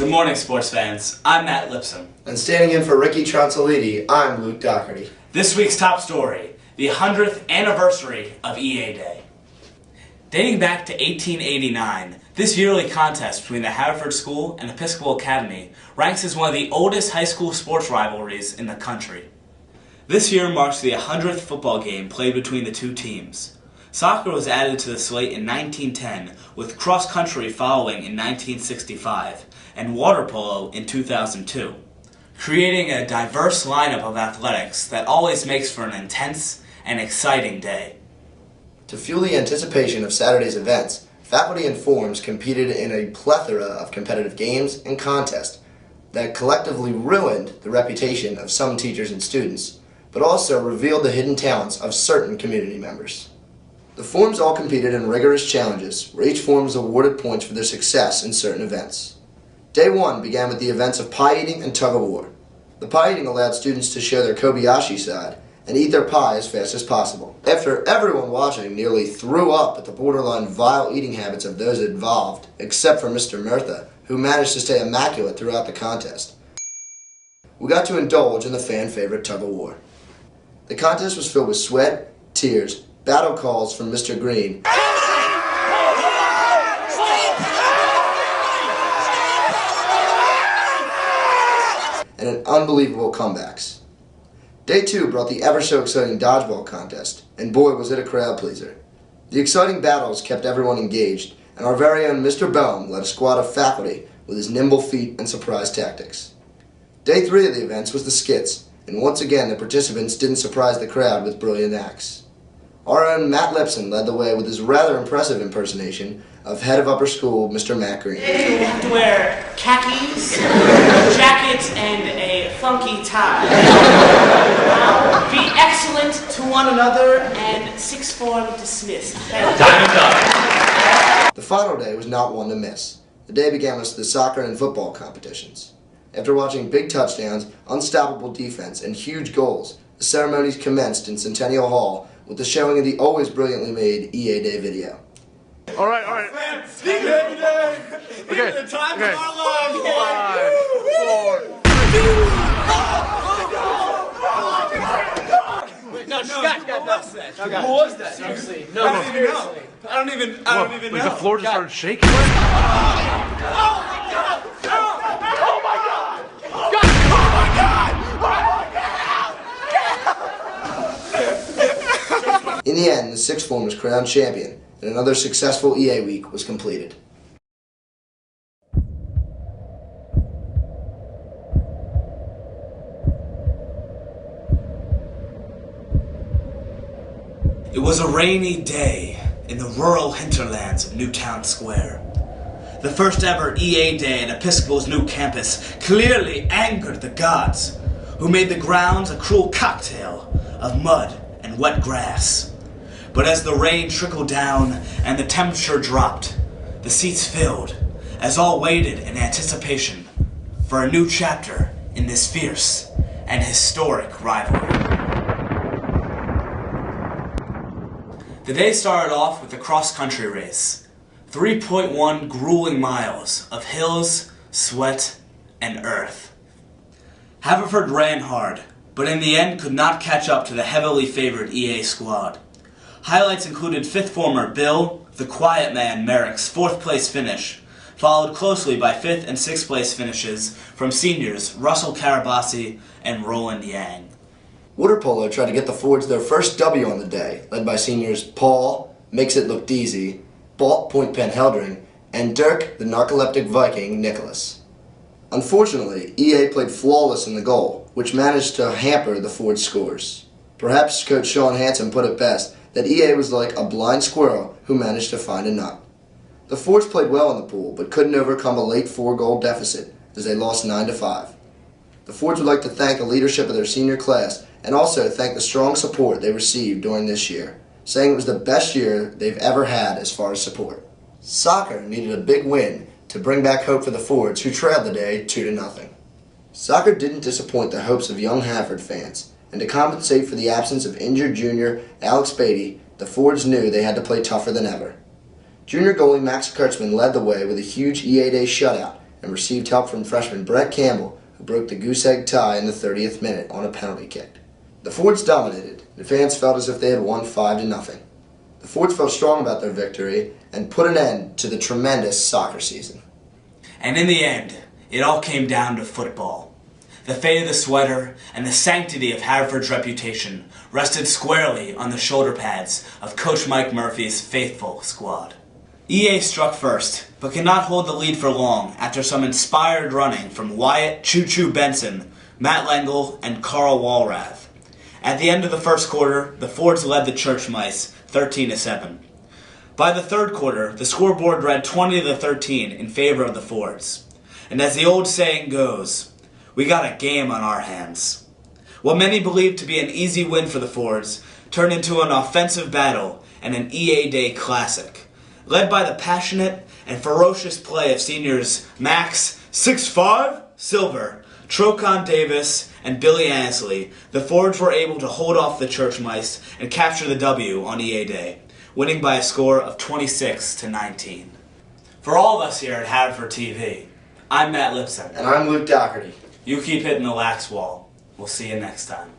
Good morning, sports fans. I'm Matt Lipsum. And standing in for Ricky Tronsoliti, I'm Luke Doherty. This week's top story, the 100th anniversary of EA Day. Dating back to 1889, this yearly contest between the Haverford School and Episcopal Academy ranks as one of the oldest high school sports rivalries in the country. This year marks the 100th football game played between the two teams. Soccer was added to the slate in 1910, with cross-country following in 1965, and water polo in 2002, creating a diverse lineup of athletics that always makes for an intense and exciting day. To fuel the anticipation of Saturday's events, faculty and forms competed in a plethora of competitive games and contests that collectively ruined the reputation of some teachers and students, but also revealed the hidden talents of certain community members. The forms all competed in rigorous challenges, where each form was awarded points for their success in certain events. Day 1 began with the events of pie eating and tug-of-war. The pie eating allowed students to show their Kobayashi side and eat their pie as fast as possible. After everyone watching nearly threw up at the borderline vile eating habits of those involved, except for Mr. Murtha, who managed to stay immaculate throughout the contest, we got to indulge in the fan-favorite tug-of-war. The contest was filled with sweat, tears, battle calls from Mr. Green, and unbelievable comebacks. Day 2 brought the ever-so-exciting dodgeball contest, and boy was it a crowd pleaser. The exciting battles kept everyone engaged, and our very own Mr. Boehm led a squad of faculty with his nimble feet and surprise tactics. Day 3 of the events was the skits, and once again the participants didn't surprise the crowd with brilliant acts. Our own Matt Lipson led the way with his rather impressive impersonation of head of upper school, Mr. Matt Green. You have to wear khakis, jackets, and a funky tie. Be excellent to one another, and sixth form dismissed. Time is up. The final day was not one to miss. The day began with the soccer and football competitions. After watching big touchdowns, unstoppable defense, and huge goals, the ceremonies commenced in Centennial Hall with the showing of the always brilliantly made EA Day video. All right. Speaking of today, the time of our lives. 5, 4. No, Scott, who was that? Seriously, no, seriously. I don't even know. The floor just started shaking. In the end, the sixth form was crowned champion, and another successful EA week was completed. It was a rainy day in the rural hinterlands of Newtown Square. The first ever EA Day at Episcopal's new campus clearly angered the gods, who made the grounds a cruel cocktail of mud and wet grass. But as the rain trickled down and the temperature dropped, the seats filled as all waited in anticipation for a new chapter in this fierce and historic rivalry. The day started off with a cross-country race, 3.1 grueling miles of hills, sweat, and earth. Haverford ran hard, but in the end could not catch up to the heavily favored EA squad. Highlights included fifth former Bill, the quiet man Merrick's fourth place finish, followed closely by fifth and sixth place finishes from seniors Russell Karabasi and Roland Yang. Water polo tried to get the Fords their first W on the day, led by seniors Paul, Makes It Look Deezy, Balt Point Pen Heldring, and Dirk, the narcoleptic Viking, Nicholas. Unfortunately, EA played flawless in the goal, which managed to hamper the Ford scores. Perhaps Coach Sean Hansen put it best, that EA was like a blind squirrel who managed to find a nut. The Fords played well in the pool, but couldn't overcome a late 4-goal deficit, as they lost 9-5. The Fords would like to thank the leadership of their senior class, and also thank the strong support they received during this year, saying it was the best year they've ever had as far as support. Soccer needed a big win to bring back hope for the Fords, who trailed the day 2-0. Soccer didn't disappoint the hopes of young Haverford fans, and to compensate for the absence of injured junior Alex Beatty, the Fords knew they had to play tougher than ever. Junior goalie Max Kurtzman led the way with a huge EA Day shutout and received help from freshman Brett Campbell, who broke the goose egg tie in the 30th minute on a penalty kick. The Fords dominated. The fans felt as if they had won 5-0. The Fords felt strong about their victory and put an end to the tremendous soccer season. And in the end, it all came down to football. The fate of the sweater and the sanctity of Haverford's reputation rested squarely on the shoulder pads of Coach Mike Murphy's faithful squad. EA struck first, but could not hold the lead for long after some inspired running from Wyatt Choo Choo Benson, Matt Lengel, and Carl Walrath. At the end of the first quarter, the Fords led the Church Mice 13-7. By the third quarter, the scoreboard read 20-13 in favor of the Fords. And as the old saying goes, we got a game on our hands. What many believed to be an easy win for the Fords turned into an offensive battle and an EA Day classic. Led by the passionate and ferocious play of seniors Max 6'5" Silver, Trocon Davis, and Billy Ansley, the Fords were able to hold off the Church Mice and capture the W on EA Day, winning by a score of 26-19. For all of us here at Haverford TV, I'm Matt Lipson. And I'm Luke Doherty. You keep hitting the lax wall. We'll see you next time.